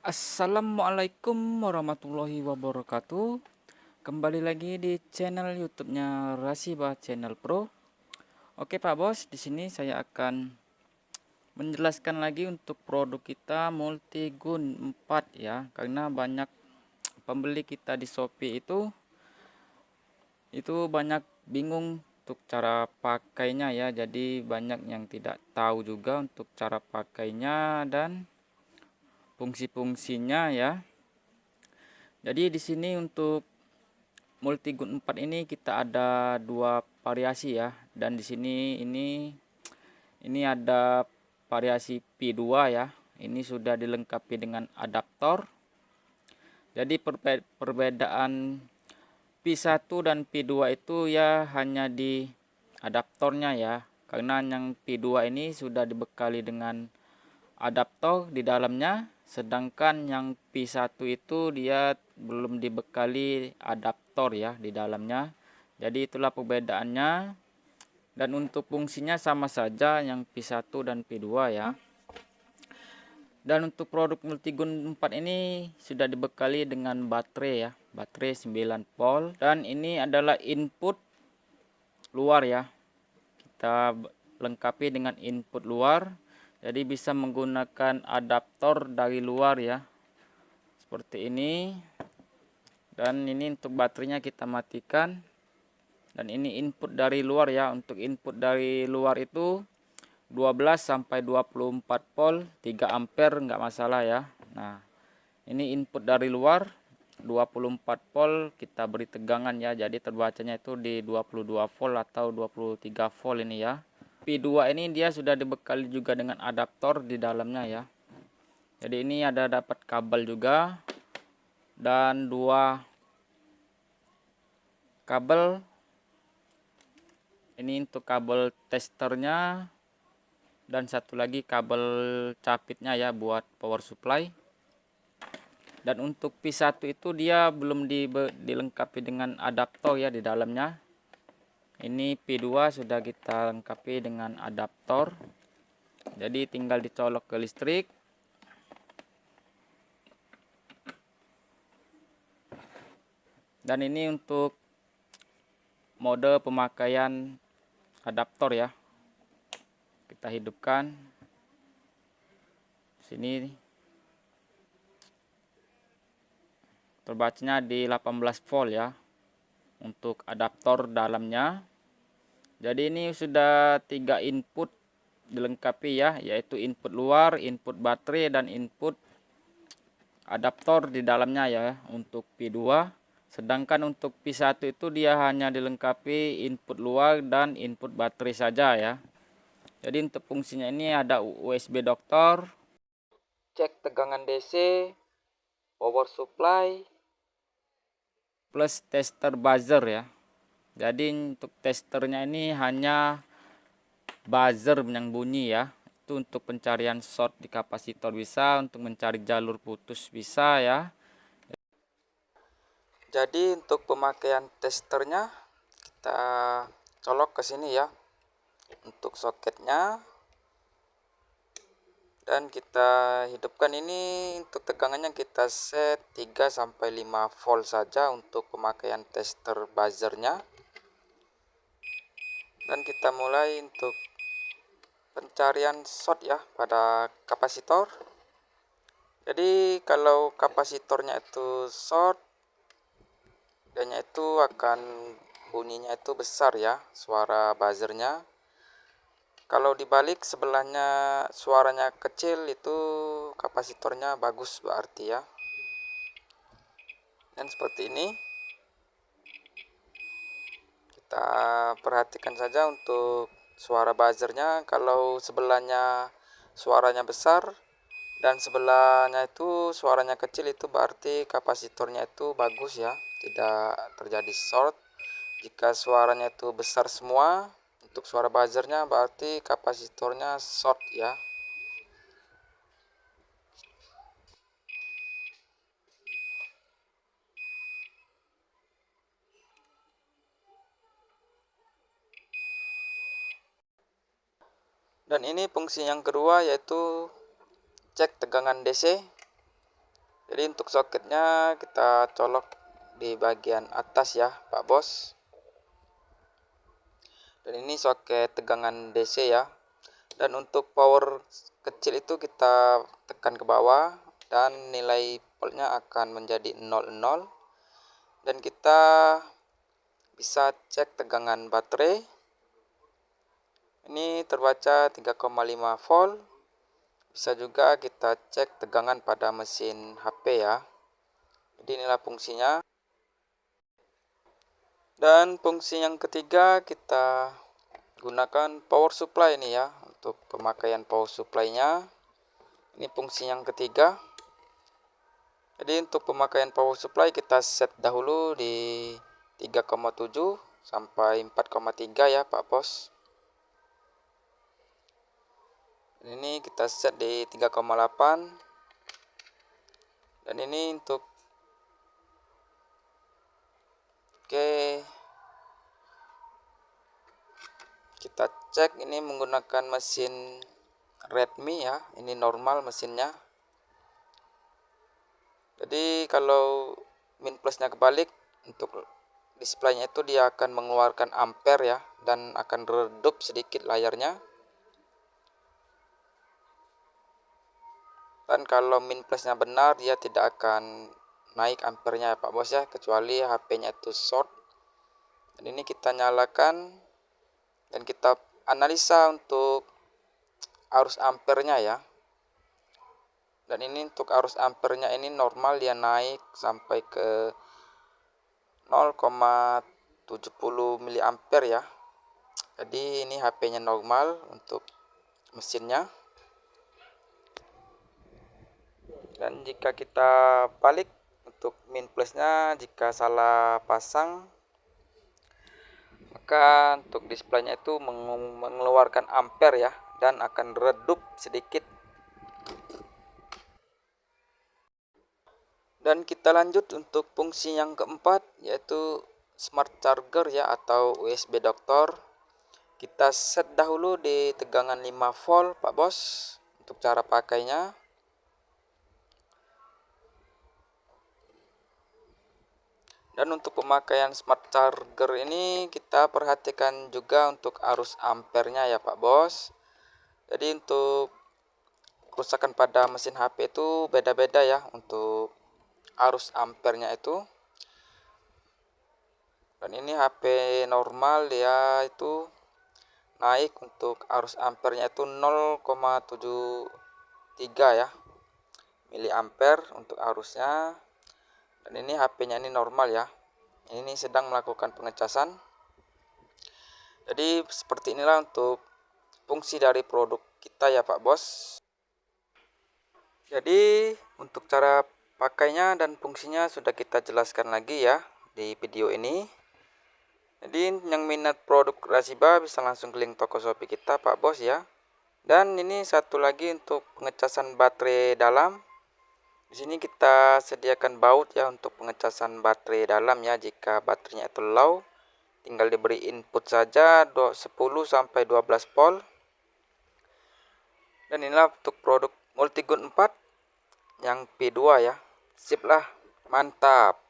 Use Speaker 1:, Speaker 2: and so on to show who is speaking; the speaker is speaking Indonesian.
Speaker 1: Assalamualaikum warahmatullahi wabarakatuh. Kembali lagi di channel YouTube-nya Rasiba Channel Pro. Oke Pak Bos, di sini saya akan menjelaskan lagi untuk produk kita Multigun 4 ya, karena banyak pembeli kita di Shopee itu banyak bingung untuk cara pakainya ya. Jadi banyak yang tidak tahu juga untuk cara pakainya dan fungsi-fungsinya ya. Jadi di sini untuk Multigun 4 ini kita ada dua variasi ya, dan di sini ini ada variasi P2 ya. Ini sudah dilengkapi dengan adaptor. Jadi perbedaan P1 dan P2 itu ya hanya di adaptornya ya. Karena yang P2 ini sudah dibekali dengan adaptor di dalamnya, sedangkan yang P1 itu dia belum dibekali adaptor ya di dalamnya. Jadi itulah perbedaannya, dan untuk fungsinya sama saja yang P1 dan P2 ya. Dan untuk produk Multigun 4 ini sudah dibekali dengan baterai ya, baterai 9 volt, dan ini adalah input luar ya. Kita lengkapi dengan input luar, jadi bisa menggunakan adaptor dari luar ya, seperti ini. Dan ini untuk baterainya kita matikan, dan ini input dari luar ya. Untuk input dari luar itu 12 sampai 24 volt 3 ampere nggak masalah ya. Nah, ini input dari luar 24 volt, kita beri tegangan ya, jadi terbacanya itu di 22 volt atau 23 volt ini ya. P2 ini dia sudah dibekali juga dengan adaptor di dalamnya ya. Jadi ini ada dapat kabel juga, dan dua kabel. Ini untuk kabel testernya, dan satu lagi kabel capitnya ya buat power supply. Dan untuk P1 itu dia belum dilengkapi dengan adaptor ya di dalamnya. Ini P2 sudah kita lengkapi dengan adaptor. Jadi tinggal dicolok ke listrik. Dan ini untuk mode pemakaian adaptor ya. Kita hidupkan. Sini terbacanya di 18 volt ya untuk adaptor dalamnya. Jadi ini sudah 3 input dilengkapi ya, yaitu input luar, input baterai, dan input adaptor di dalamnya ya untuk P2. Sedangkan untuk P1 itu dia hanya dilengkapi input luar dan input baterai saja ya. Jadi untuk fungsinya ini ada USB doktor, cek tegangan DC, power supply, plus tester buzzer ya. Jadi untuk testernya ini hanya buzzer yang bunyi ya. Itu untuk pencarian short di kapasitor bisa, untuk mencari jalur putus bisa ya. Jadi untuk pemakaian testernya kita colok ke sini ya. Untuk soketnya, dan kita hidupkan ini. Untuk tegangannya kita set 3 sampai 5 volt saja untuk pemakaian tester buzzernya. Dan kita mulai untuk pencarian short ya pada kapasitor. Jadi kalau kapasitornya itu short, dan itu akan bunyinya itu besar ya suara buzzernya. Kalau dibalik sebelahnya suaranya kecil, itu kapasitornya bagus berarti ya. Dan seperti ini kita perhatikan saja untuk suara buzzernya. Kalau sebelahnya suaranya besar dan sebelahnya itu suaranya kecil, itu berarti kapasitornya itu bagus ya, tidak terjadi short. Jika suaranya itu besar semua untuk suara buzzernya, berarti kapasitornya short ya. Dan ini fungsi yang kedua, yaitu cek tegangan DC. Jadi untuk soketnya kita colok di bagian atas ya Pak Bos. Dan ini soket tegangan DC ya. Dan untuk power kecil itu kita tekan ke bawah dan nilai voltnya akan menjadi 00. Dan kita bisa cek tegangan baterai. Ini terbaca 3,5 volt. Bisa juga kita cek tegangan pada mesin HP ya. Jadi inilah fungsinya. Dan fungsi yang ketiga kita gunakan power supply ini ya. Untuk pemakaian power supply-nya. Ini fungsi yang ketiga. Jadi untuk pemakaian power supply kita set dahulu di 3,7 sampai 4,3 ya Pak Bos. Ini kita set di 3,8. Dan ini untuk kita cek ini menggunakan mesin Redmi ya. Ini normal mesinnya. Jadi kalau min plusnya kebalik, untuk displaynya itu dia akan mengeluarkan ampere ya, dan akan redup sedikit layarnya. Dan kalau min plusnya benar, dia tidak akan naik ampernya ya Pak Bos ya, kecuali HP-nya itu short. Dan ini kita nyalakan dan kita analisa untuk arus ampernya ya. Dan ini untuk arus ampernya ini normal, dia naik sampai ke 0,70 mA ya. Jadi ini HP-nya normal untuk mesinnya. Dan jika kita balik untuk min plusnya, jika salah pasang, maka untuk displaynya itu mengeluarkan ampere ya, dan akan redup sedikit. Dan kita lanjut untuk fungsi yang keempat, yaitu smart charger ya, atau USB doktor. Kita set dahulu di tegangan 5 volt Pak Bos untuk cara pakainya. Dan untuk pemakaian smart charger ini kita perhatikan juga untuk arus ampernya ya Pak Bos. Jadi untuk kerusakan pada mesin HP itu beda-beda ya untuk arus ampernya itu. Dan ini HP normal dia itu naik untuk arus ampernya itu 0,73 ya miliampere untuk arusnya. Dan ini HP-nya ini normal ya. Ini sedang melakukan pengecasan. Jadi seperti inilah untuk fungsi dari produk kita ya Pak Bos. Jadi untuk cara pakainya dan fungsinya sudah kita jelaskan lagi ya di video ini. Jadi yang minat produk Rashiba bisa langsung ke link toko Shopee kita Pak Bos ya. Dan ini satu lagi untuk pengecasan baterai dalam. Di sini kita sediakan baut ya untuk pengecasan baterai dalam ya. Jika baterainya itu low, tinggal diberi input saja 10 sampai 12 volt. Dan inilah untuk produk Multigun 4 yang P2 ya. Sip lah, mantap.